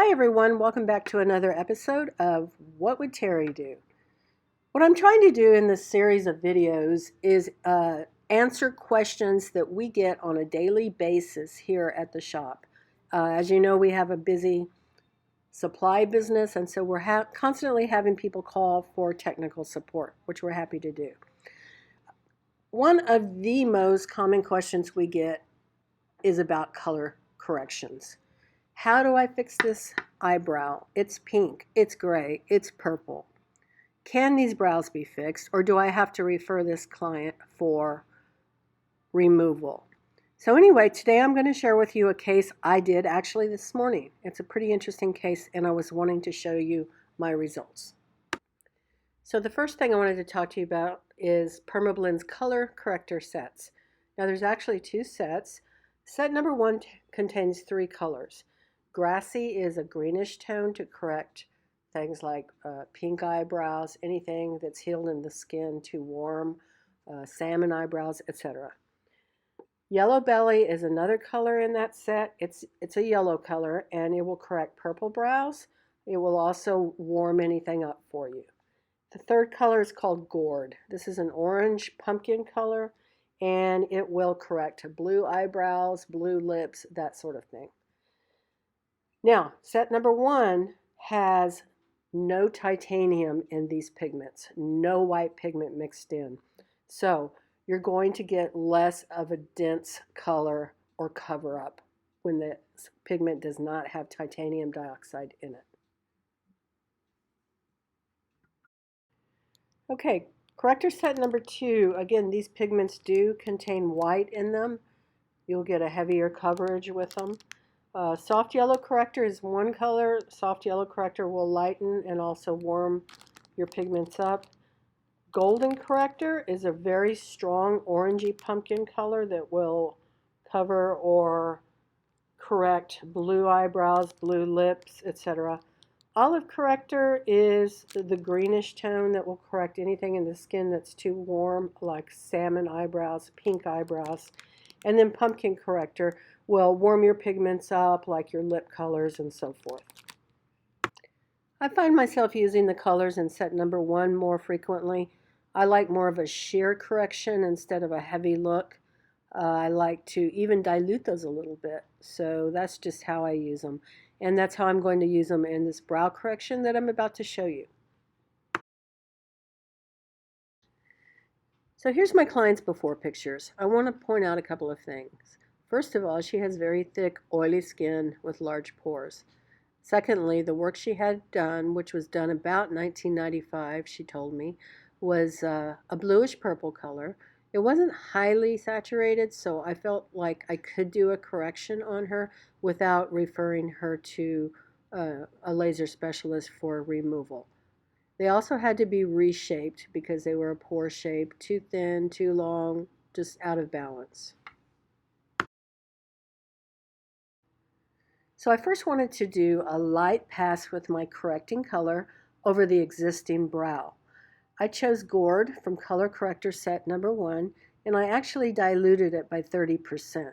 Hi everyone, welcome back to another episode of What Would Terry Do? What I'm trying to do in this series of videos is answer questions that we get on a daily basis here at the shop. As you know, we have a busy supply business, and so we're constantly having people call for technical support, which we're happy to do. One of the most common questions we get is about color corrections. How do I fix this eyebrow? It's pink, it's gray, it's purple. Can these brows be fixed, or do I have to refer this client for removal? So anyway, today I'm going to share with you a case I did actually this morning. It's a pretty interesting case, and I was wanting to show you my results. So the first thing I wanted to talk to you about is Permablend's color corrector sets. Now there's actually two sets. Set number one contains three colors. Grassy is a greenish tone to correct things like pink eyebrows, anything that's healed in the skin too warm, salmon eyebrows, etc. Yellow belly is another color in that set. It's a yellow color, and it will correct purple brows. It will also warm anything up for you. The third color is called gourd. This is an orange pumpkin color, and it will correct blue eyebrows, blue lips, that sort of thing. Now, set number one has no titanium in these pigments, no white pigment mixed in. So you're going to get less of a dense color or cover up when the pigment does not have titanium dioxide in it. Okay, corrector set number two. Again, these pigments do contain white in them. You'll get a heavier coverage with them. Soft yellow corrector is one color. Soft yellow corrector will lighten and also warm your pigments up. Golden corrector is a very strong orangey pumpkin color that will cover or correct blue eyebrows, blue lips, etc. Olive corrector is the greenish tone that will correct anything in the skin that's too warm, like salmon eyebrows, pink eyebrows. And then pumpkin corrector will warm your pigments up, like your lip colors and so forth. I find myself using the colors in set number one more frequently. I like more of a sheer correction instead of a heavy look. I like to even dilute those a little bit. So that's just how I use them. And that's how I'm going to use them in this brow correction that I'm about to show you. So here's my client's before pictures. I want to point out a couple of things. First of all, she has very thick, oily skin with large pores. Secondly, the work she had done, which was done about 1995, she told me, was a bluish purple color. It wasn't highly saturated, so I felt like I could do a correction on her without referring her to a laser specialist for removal. They also had to be reshaped because they were a poor shape, too thin, too long, just out of balance. So I first wanted to do a light pass with my correcting color over the existing brow. I chose gourd from color corrector set number one, and I actually diluted it by 30%.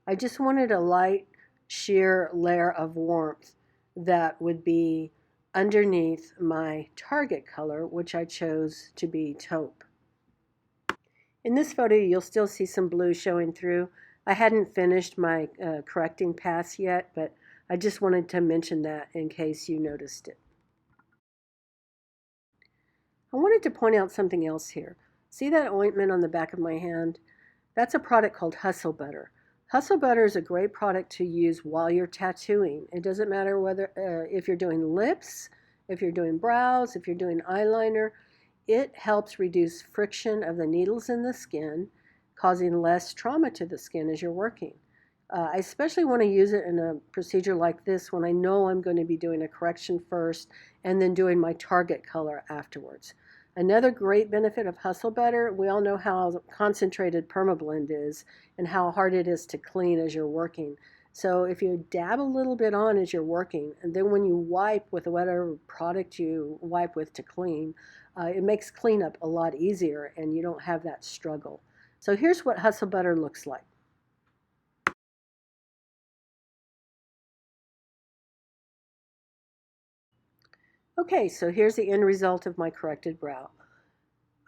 I just wanted a light sheer layer of warmth that would be underneath my target color, which I chose to be taupe. In this photo, you'll still see some blue showing through. I hadn't finished my correcting pass yet, but I just wanted to mention that in case you noticed it. I wanted to point out something else here. See that ointment on the back of my hand? That's a product called Hustle Butter. Hustle Butter is a great product to use while you're tattooing. It doesn't matter whether if you're doing lips, if you're doing brows, if you're doing eyeliner. It helps reduce friction of the needles in the skin, causing less trauma to the skin as you're working. I especially want to use it in a procedure like this when I know I'm going to be doing a correction first and then doing my target color afterwards. Another great benefit of Hustle Butter, we all know how concentrated Permablend is and how hard it is to clean as you're working. So if you dab a little bit on as you're working, and then when you wipe with whatever product you wipe with to clean, it makes cleanup a lot easier and you don't have that struggle. So here's what Hustle Butter looks like. Okay, so here's the end result of my corrected brow.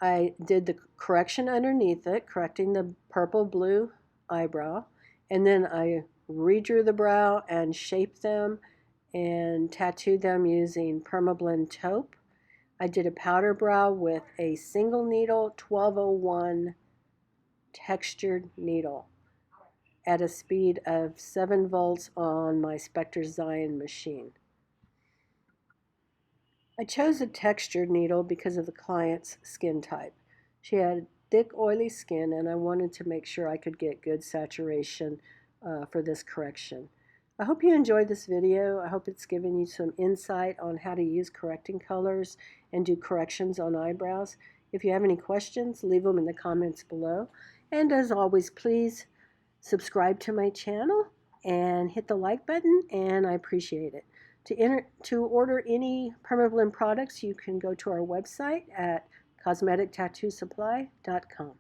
I did the correction underneath it, correcting the purple blue eyebrow, and then I redrew the brow and shaped them and tattooed them using Permablend taupe. I did a powder brow with a single needle 1201 textured needle at a speed of 7 volts on my Spectre Zion machine. I chose a textured needle because of the client's skin type. She had thick, oily skin, and I wanted to make sure I could get good saturation for this correction. I hope you enjoyed this video. I hope it's given you some insight on how to use correcting colors and do corrections on eyebrows. If you have any questions, leave them in the comments below. And as always, please subscribe to my channel and hit the like button, and I appreciate it. To order any Permablend products, you can go to our website at cosmetictattoosupply.com.